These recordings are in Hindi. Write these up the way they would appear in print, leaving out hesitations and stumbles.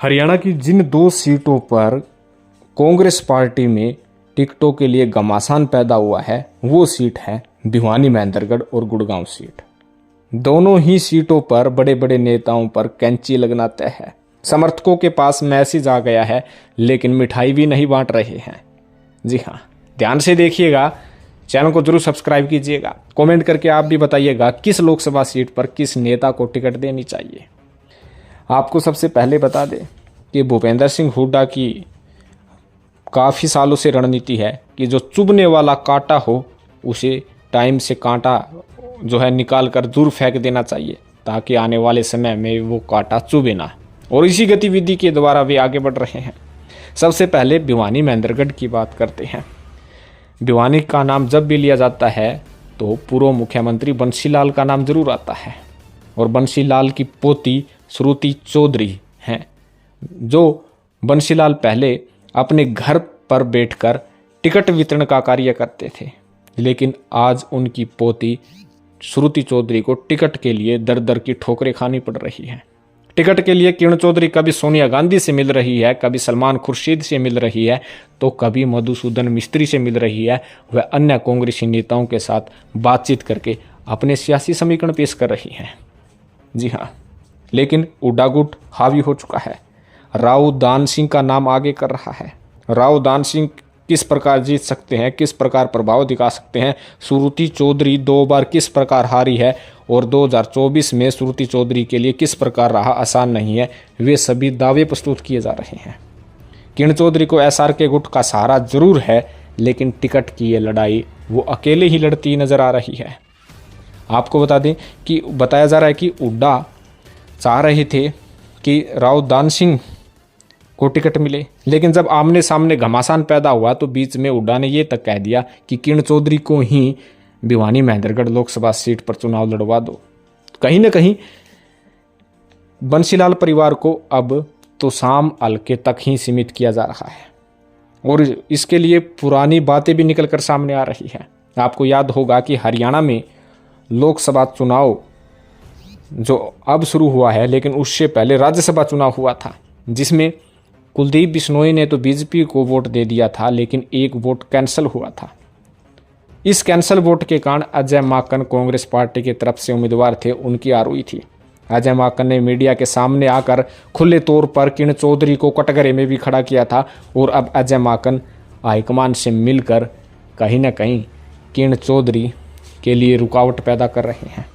हरियाणा की जिन दो सीटों पर कांग्रेस पार्टी में टिकटों के लिए घमासान पैदा हुआ है वो सीट है भिवानी महेंद्रगढ़ और गुड़गांव सीट। दोनों ही सीटों पर बड़े बड़े नेताओं पर कैंची लगना तय है। समर्थकों के पास मैसेज आ गया है लेकिन मिठाई भी नहीं बांट रहे हैं। जी हाँ, ध्यान से देखिएगा, चैनल को जरूर सब्सक्राइब कीजिएगा। कमेंट करके आप भी बताइएगा किस लोकसभा सीट पर किस नेता को टिकट देनी चाहिए। आपको सबसे पहले बता दें कि भूपेंद्र सिंह हुड्डा की काफ़ी सालों से रणनीति है कि जो चुभने वाला कांटा हो उसे टाइम से कांटा जो है निकाल कर दूर फेंक देना चाहिए ताकि आने वाले समय में वो कांटा चुभे ना, और इसी गतिविधि के द्वारा वे आगे बढ़ रहे हैं। सबसे पहले भिवानी महेंद्रगढ़ की बात करते हैं। भिवानी का नाम जब भी लिया जाता है तो पूर्व मुख्यमंत्री बंशीलाल का नाम जरूर आता है, और बंशीलाल की पोती श्रुति चौधरी हैं, जो बंशीलाल पहले अपने घर पर बैठकर टिकट वितरण का कार्य करते थे, लेकिन आज उनकी पोती श्रुति चौधरी को टिकट के लिए दर दर की ठोकरें खानी पड़ रही हैं। टिकट के लिए किरण चौधरी कभी सोनिया गांधी से मिल रही है, कभी सलमान खुर्शीद से मिल रही है, तो कभी मधुसूदन मिस्त्री से मिल रही है। वह अन्य कांग्रेसी नेताओं के साथ बातचीत करके अपने सियासी समीकरण पेश कर रही हैं। जी हाँ, लेकिन हुड्डा गुट हावी हो चुका है। राव दान सिंह का नाम आगे कर रहा है। राव दान सिंह किस प्रकार जीत सकते हैं, किस प्रकार प्रभाव दिखा सकते हैं, श्रुति चौधरी 2 बार किस प्रकार हारी है और 2024 में श्रुति चौधरी के लिए किस प्रकार रहा आसान नहीं है, वे सभी दावे प्रस्तुत किए जा रहे हैं। किरण चौधरी को एसआर के गुट का सहारा जरूर है, लेकिन टिकट की ये लड़ाई वो अकेले ही लड़ती नजर आ रही है। आपको बता दें कि बताया जा रहा है कि हुड्डा चाह रहे थे कि राव दान सिंह को टिकट मिले, लेकिन जब आमने सामने घमासान पैदा हुआ तो बीच में हुड्डा ने यह तक कह दिया कि किरण चौधरी को ही भिवानी महेंद्रगढ़ लोकसभा सीट पर चुनाव लड़वा दो। कहीं ना कहीं बंशीलाल परिवार को अब तो शाम हल्के तक ही सीमित किया जा रहा है, और इसके लिए पुरानी बातें भी निकल कर सामने आ रही है। आपको याद होगा कि हरियाणा में लोकसभा चुनाव जो अब शुरू हुआ है, लेकिन उससे पहले राज्यसभा चुनाव हुआ था, जिसमें कुलदीप बिश्नोई ने तो बीजेपी को वोट दे दिया था, लेकिन एक वोट कैंसिल हुआ था। इस कैंसिल वोट के कारण अजय माकन कांग्रेस पार्टी की तरफ से उम्मीदवार थे, उनकी हार हुई थी। अजय माकन ने मीडिया के सामने आकर खुले तौर पर किरण चौधरी को कटघरे में भी खड़ा किया था, और अब अजय माकन हाईकमान से मिलकर कहीं ना कहीं किरण चौधरी के लिए रुकावट पैदा कर रहे हैं।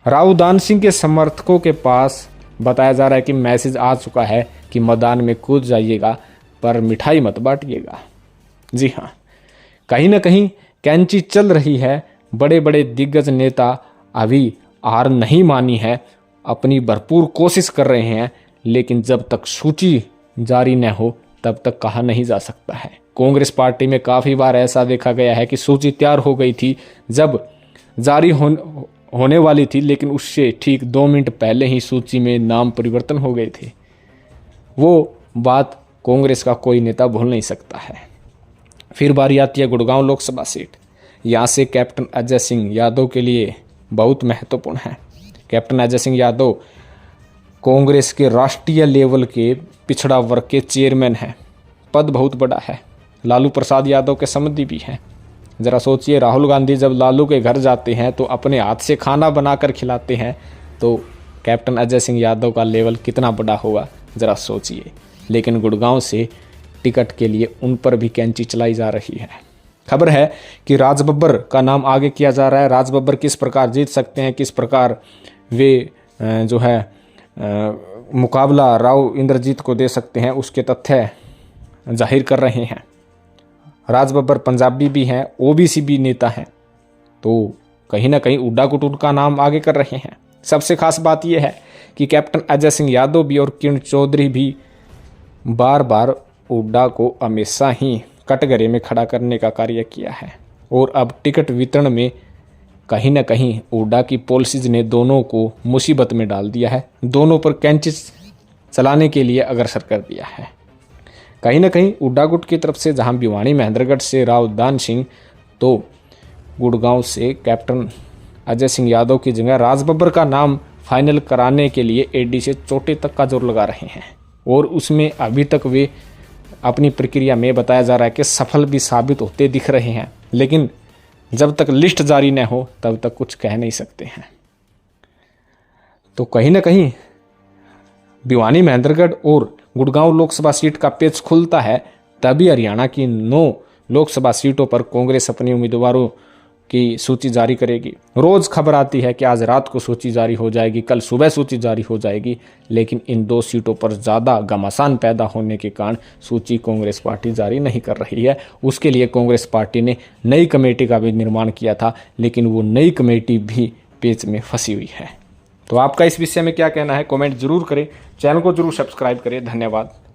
राव दान सिंह के समर्थकों के पास बताया जा रहा है कि मैसेज आ चुका है कि मैदान में कूद जाइएगा पर मिठाई मत बांटिएगा। जी हाँ, कहीं ना कहीं कैंची चल रही है। बड़े बड़े दिग्गज नेता अभी हार नहीं मानी है, अपनी भरपूर कोशिश कर रहे हैं, लेकिन जब तक सूची जारी न हो तब तक कहा नहीं जा सकता है। कांग्रेस पार्टी में काफ़ी बार ऐसा देखा गया है कि सूची तैयार हो गई थी, जब जारी होने वाली थी, लेकिन उससे ठीक 2 मिनट पहले ही सूची में नाम परिवर्तन हो गए थे। वो बात कांग्रेस का कोई नेता भूल नहीं सकता है। फिर बारी आती है गुड़गांव लोकसभा सीट। यहाँ से कैप्टन अजय सिंह यादव के लिए बहुत महत्वपूर्ण है। कैप्टन अजय सिंह यादव कांग्रेस के राष्ट्रीय लेवल के पिछड़ा वर्ग के चेयरमैन हैं। पद बहुत बड़ा है। लालू प्रसाद यादव के संबंधी भी हैं। ज़रा सोचिए, राहुल गांधी जब लालू के घर जाते हैं तो अपने हाथ से खाना बनाकर खिलाते हैं, तो कैप्टन अजय सिंह यादव का लेवल कितना बड़ा होगा, ज़रा सोचिए। लेकिन गुड़गांव से टिकट के लिए उन पर भी कैंची चलाई जा रही है। खबर है कि राज बब्बर का नाम आगे किया जा रहा है। राज बब्बर किस प्रकार जीत सकते हैं, किस प्रकार वे जो है मुकाबला राव इंद्रजीत को दे सकते हैं, उसके तथ्य जाहिर कर रहे हैं। राज बब्बर पंजाबी भी हैं, ओबीसी भी नेता हैं, तो कहीं ना कहीं हुड्डा गुट का नाम आगे कर रहे हैं। सबसे खास बात यह है कि कैप्टन अजय सिंह यादव भी और किरण चौधरी भी बार बार हुड्डा को हमेशा ही कटघरे में खड़ा करने का कार्य किया है, और अब टिकट वितरण में कहीं ना कहीं हुड्डा की पॉलिसीज ने दोनों को मुसीबत में डाल दिया है, दोनों पर कैंची चलाने के लिए अग्रसर कर दिया है। कहीं ना कहीं हुड्डा गुट की तरफ से जहां भिवानी महेंद्रगढ़ से राव दान सिंह, तो गुड़गांव से कैप्टन अजय सिंह यादव की जगह राज बब्बर का नाम फाइनल कराने के लिए एडी से चोटी तक का जोर लगा रहे हैं। और उसमें अभी तक वे अपनी प्रक्रिया में बताया जा रहा है कि सफल भी साबित होते दिख रहे हैं, लेकिन जब तक लिस्ट जारी न हो तब तक कुछ कह नहीं सकते हैं। तो कहीं ना कहीं भिवानी, महेंद्रगढ़ और गुड़गांव लोकसभा सीट का पेच खुलता है, तभी हरियाणा की 9 लोकसभा सीटों पर कांग्रेस अपने उम्मीदवारों की सूची जारी करेगी। रोज खबर आती है कि आज रात को सूची जारी हो जाएगी, कल सुबह सूची जारी हो जाएगी, लेकिन इन 2 सीटों पर ज़्यादा घमासान पैदा होने के कारण सूची कांग्रेस पार्टी जारी नहीं कर रही है। उसके लिए कांग्रेस पार्टी ने नई कमेटी का भी निर्माण किया था, लेकिन वो नई कमेटी भी पेच में फंसी हुई है। तो आपका इस विषय में क्या कहना है, कमेंट जरूर करें, चैनल को जरूर सब्सक्राइब करें। धन्यवाद।